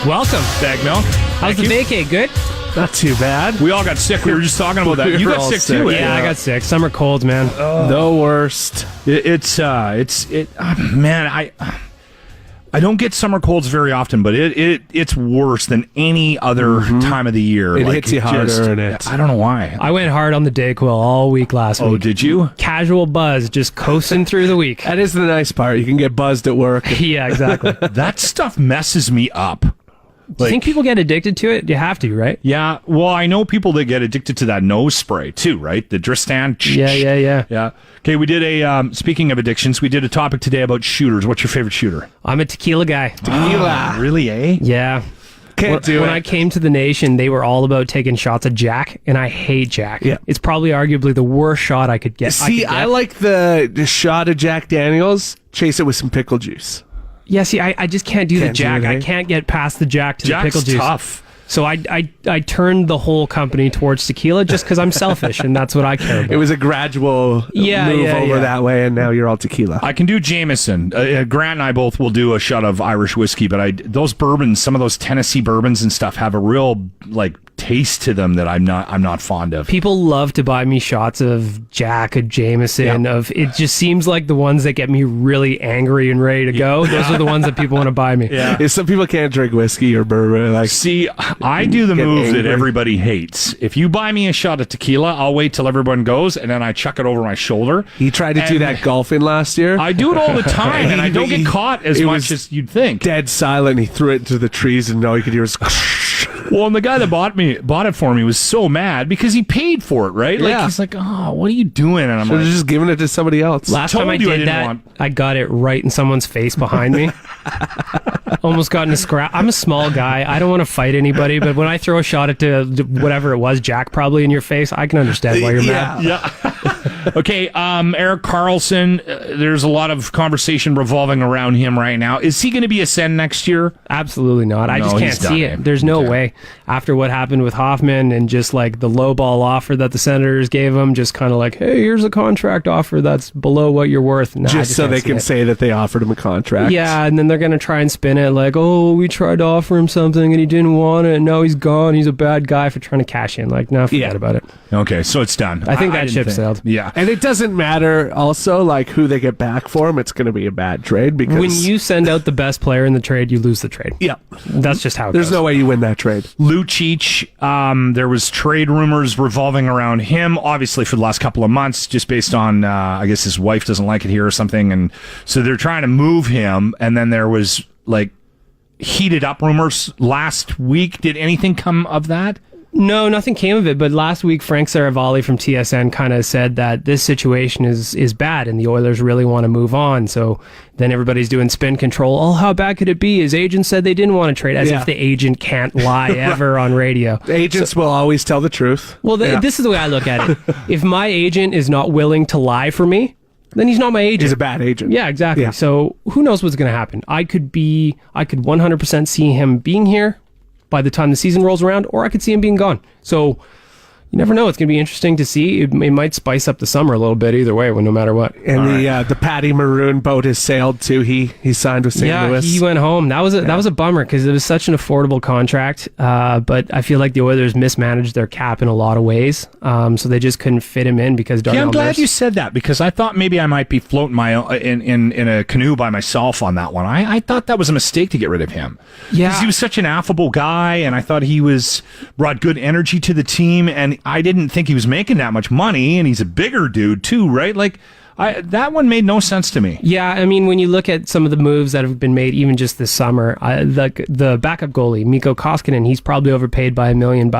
Welcome. Baggedmilk. How's the vacay? Good? Not too bad. We all got sick. We were just talking about that. You got sick too. Yeah, I got sick. Summer colds, man. The worst. Man, I don't get summer colds very often, but it's worse than any other time of the year. It hits you harder, and I don't know why. I went hard on the Dayquil all week last week. Oh, did you? Casual buzz, just coasting through the week. That is the nice part. You can get buzzed at work. Yeah, exactly. That stuff messes me up. Do you think people get addicted to it? You have to, right? Yeah. Well, I know people that get addicted to that nose spray too, right? The Dristan. Yeah. Okay, we did speaking of addictions, we did a topic today about shooters. What's your favorite shooter? I'm a tequila guy. Tequila. Really, eh? Yeah. When I came to the nation, they were all about taking shots of Jack, and I hate Jack. Yeah. It's probably arguably the worst shot I could get. See, I like the shot of Jack Daniels, chase it with some pickle juice. Yeah, see, I just can't do the Jack. I I can't get past the Jack to the pickle juice. Tough. So I turned the whole company towards tequila just because I'm selfish, and that's what I care about. It was a gradual move over that way, and now you're all tequila. I can do Jameson. Grant and I both will do a shot of Irish whiskey, but those bourbons, some of those Tennessee bourbons and stuff, have a real taste to them that I'm not fond of. People love to buy me shots of Jack, of Jameson, it just seems like the ones that get me really angry and ready to go. Those are the ones that people want to buy me. Yeah. Some people can't drink whiskey or bourbon. See, I do the move that everybody hates. If you buy me a shot of tequila, I'll wait till everyone goes, and then I chuck it over my shoulder. He tried to do that golfing last year. I do it all the time, and I don't get caught as much as you'd think. Dead silent. He threw it into the trees, and all you could hear was... Well, and the guy that bought it for me was so mad because he paid for it, right? Yeah. He's like, "Oh, what are you doing?" And I'm like, just giving it to somebody else. Last time I did that, I got it right in someone's face behind me. Almost got in a scrap. I'm a small guy. I don't want to fight anybody, but when I throw a shot at whatever it was, Jack probably in your face, I can understand why you're mad. Yeah. Okay, Eric Carlson, there's a lot of conversation revolving around him right now. Is he going to be a Send next year? Absolutely not. I just can't see it. There's no way. After what happened with Hoffman and just like the lowball offer that the Senators gave him, just kind of like, hey, here's a contract offer that's below what you're worth. No, just so they can say that they offered him a contract. Yeah, and then they're going to try and spin it like, oh, we tried to offer him something and he didn't want it, and now he's gone. He's a bad guy for trying to cash in. Like, no, forget about it. Okay, so it's done. I think that ship sailed. Yeah. And it doesn't matter also like who they get back for him. It's going to be a bad trade because when you send out the best player in the trade, you lose the trade. Yeah. That's just how it There's goes. no way you win that trade. Lucic, there was trade rumors revolving around him, obviously for the last couple of months, just based on, I guess his wife doesn't like it here or something, and so they're trying to move him, and then there was, heated up rumors last week. Did anything come of that? No, nothing came of it, but last week Frank Saravalli from TSN kind of said that this situation is bad and the Oilers really want to move on. So then everybody's doing spin control. Oh, how bad could it be? His agent said they didn't want to trade, as if the agent can't lie ever on radio. Agents will always tell the truth. Well, this is the way I look at it. If my agent is not willing to lie for me, then he's not my agent. He's a bad agent. Yeah, exactly. Yeah. So who knows what's going to happen? I could 100% see him being here by the time the season rolls around, or I could see him being gone. So you never know. It's going to be interesting to see. It might spice up the summer a little bit either way, no matter what. And the Patty Maroon boat has sailed too. He signed with St. Louis. Yeah, he went home. That was a bummer because it was such an affordable contract. But I feel like the Oilers mismanaged their cap in a lot of ways. So they just couldn't fit him in because Darnell I'm glad Nurse. you said that because I thought maybe I might be floating my own, in a canoe by myself on that one. I thought that was a mistake to get rid of him. Yeah, because he was such an affable guy, and I thought he brought good energy to the team, and I didn't think he was making that much money, and he's a bigger dude too, right? That one made no sense to me. Yeah, I mean, when you look at some of the moves that have been made, even just this summer, the backup goalie, Mikko Koskinen, he's probably overpaid by $1 million.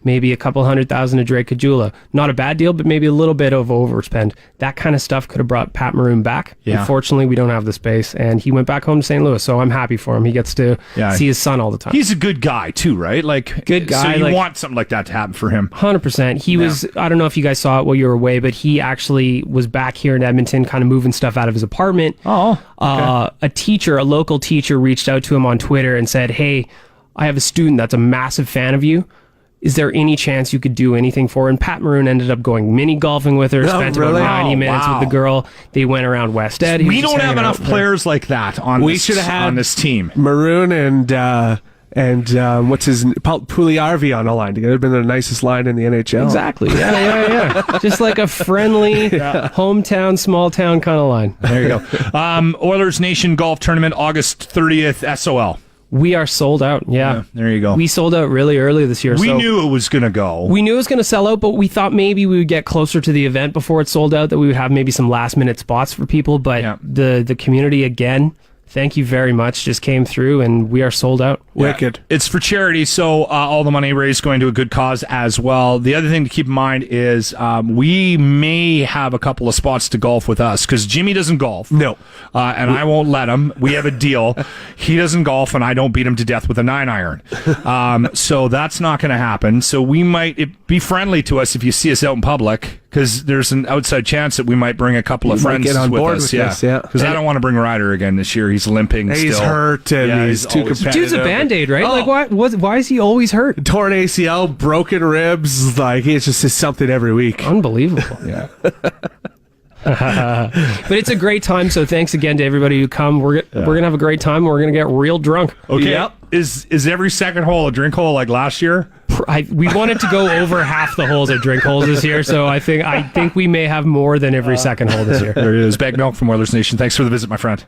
Maybe a couple $100,000 to Drake Caggiula. Not a bad deal, but maybe a little bit of overspend. That kind of stuff could have brought Pat Maroon back. Yeah. Unfortunately, we don't have the space, and he went back home to St. Louis, so I'm happy for him. He gets to see his son all the time. He's a good guy, too, right? Good guy. So you want something like that to happen for him. 100%. He was, I don't know if you guys saw it while you were away, but he actually was back here in Edmonton kind of moving stuff out of his apartment. Oh, okay. A local teacher reached out to him on Twitter and said, hey, I have a student that's a massive fan of you. Is there any chance you could do anything for her? And Pat Maroon ended up going mini golfing with her, spent about 90 minutes with the girl. They went around West Ed. We don't have enough players like that on this team. Maroon and and what's his Puliarvi on the line. It would have been the nicest line in the NHL. Exactly. Yeah. Just like a friendly hometown, small town kind of line. There you go. Oilers Nation Golf Tournament, August 30th, SOL. We are sold out. Yeah. There you go. We sold out really early this year. We knew it was going to go. We knew it was going to sell out, but we thought maybe we would get closer to the event before it sold out, that we would have maybe some last minute spots for people. But the community, again, thank you very much, just came through, and we are sold out. Wicked. It's for charity, so all the money raised going to a good cause as well. The other thing to keep in mind is we may have a couple of spots to golf with us, because Jimmy doesn't golf. No. And I won't let him. We have a deal. He doesn't golf, and I don't beat him to death with a 9-iron. So that's not going to happen. So we might be friendly to us if you see us out in public, because there's an outside chance that we might bring a couple of friends get on with board us. with us, yeah. Because I don't want to bring Ryder again this year. He's limping He's still. hurt, and he's too competitive. Dude's a Band-Aid, right? Like, why is he always hurt? Torn ACL, broken ribs. Like, it's just something every week. Unbelievable. Yeah. But it's a great time, so thanks again to everybody who come. We're gonna have a great time. We're gonna get real drunk. Okay. Yep. Is every second hole a drink hole like last year? We wanted to go over half the holes at drink holes this year, so I think we may have more than every second hole this year. There it is. Baggedmilk from Oilersnation. Thanks for the visit, my friend.